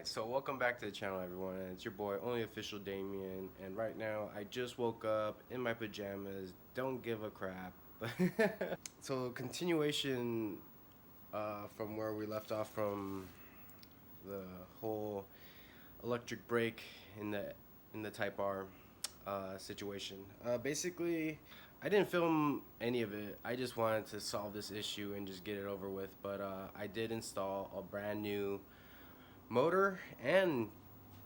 Alright, so welcome back to the channel, everyone. It's your boy, Only Official Damien, and right now I just woke up in my pajamas. Don't give a crap. So continuation from where we left off from the whole electric brake in the Type R situation. Basically, I didn't film any of it. I just wanted to solve this issue and just get it over with. But I did install a brand new motor and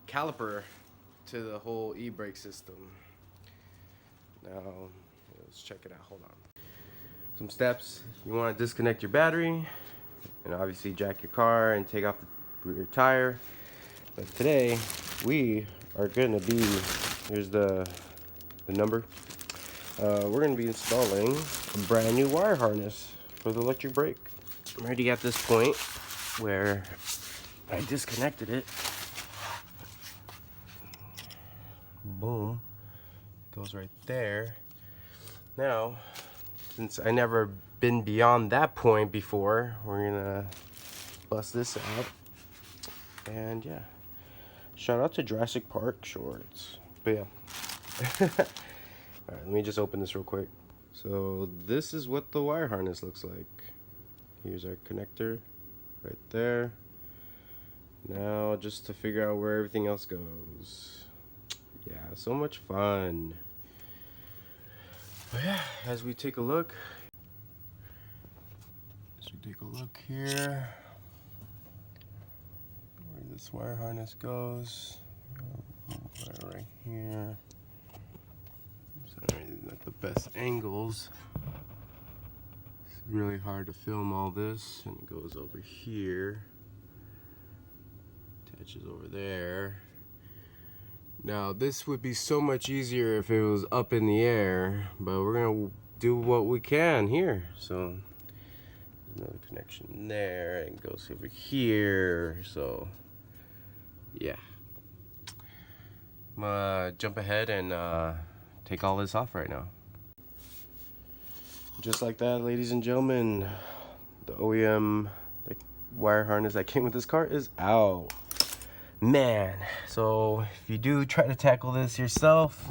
caliper to the whole e-brake system. Now let's check it out. Hold on. Some steps: you want to disconnect your battery and obviously jack your car and take off the rear tire. But today we are going to be, here's the number, we're going to be installing a brand new wire harness for the electric brake. I'm already at this point where I disconnected it. Boom. Goes right there. Now, since I never been beyond that point before, we're gonna bust this out. And yeah. Shout out to Jurassic Park shorts. But yeah. Alright, let me just open this real quick. So this is what the wire harness looks like. Here's our connector right there. Now just to figure out where everything else goes. Yeah, so much fun. But yeah, as we take a look here, where this wire harness goes, right here. Sorry, not the best angles. It's really hard to film all this, and it goes over here. Attaches over there. Now this would be so much easier if it was up in the air, but we're gonna do what we can here. So there's another connection there, and goes over here. So yeah, I'm gonna jump ahead and take all this off right now. Just like that, ladies and gentlemen, the OEM wire harness that came with this car is out. Man, so if you do try to tackle this yourself,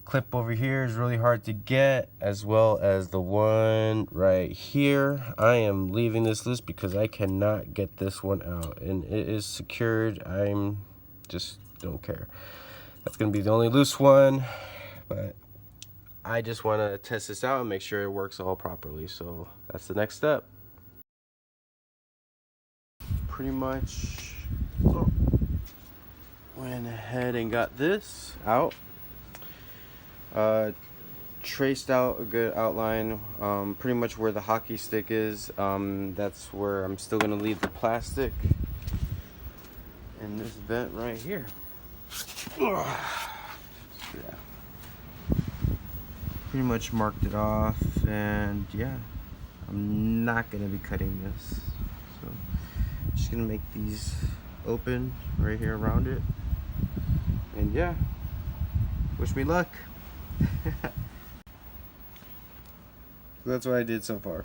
clip over here is really hard to get, as well as the one right here. I am leaving this loose because I cannot get this one out, and it is secured. I'm just don't care. That's gonna be the only loose one, but I just want to test this out and make sure it works all properly. So that's the next step. Pretty much went ahead and got this out. Traced out a good outline, pretty much where the hockey stick is. That's where I'm still gonna leave the plastic in this vent right here. Yeah, pretty much marked it off, and yeah, I'm not gonna be cutting this, so just gonna make these open right here around it, and yeah, wish me luck. That's what I did so far.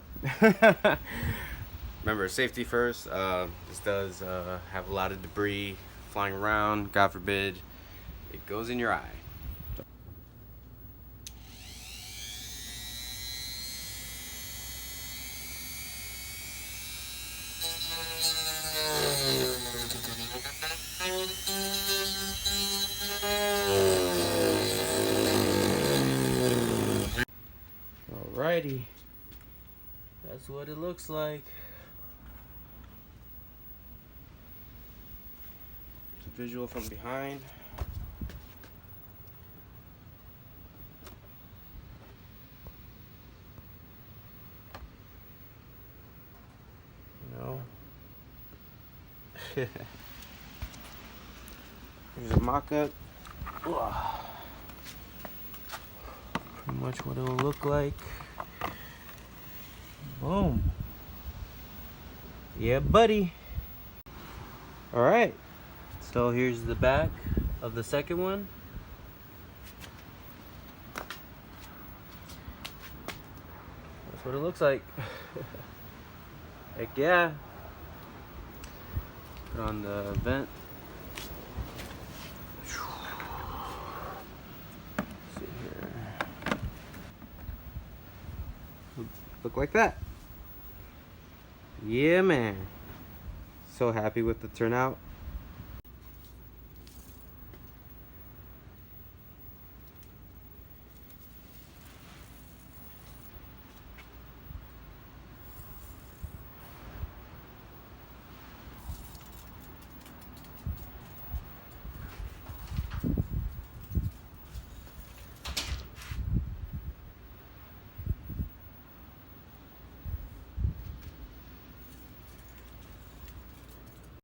Remember, safety first. This does have a lot of debris flying around. God forbid it goes in your eye. Alrighty, that's what it looks like. It's a visual from behind. You know, here's a mock-up. Pretty much what it'll look like. Boom. Yeah, buddy. Alright, so here's the back of the second one. That's what it looks like. Heck yeah. Put on the vent. See here. Look like that. Yeah, man. So happy with the turnout.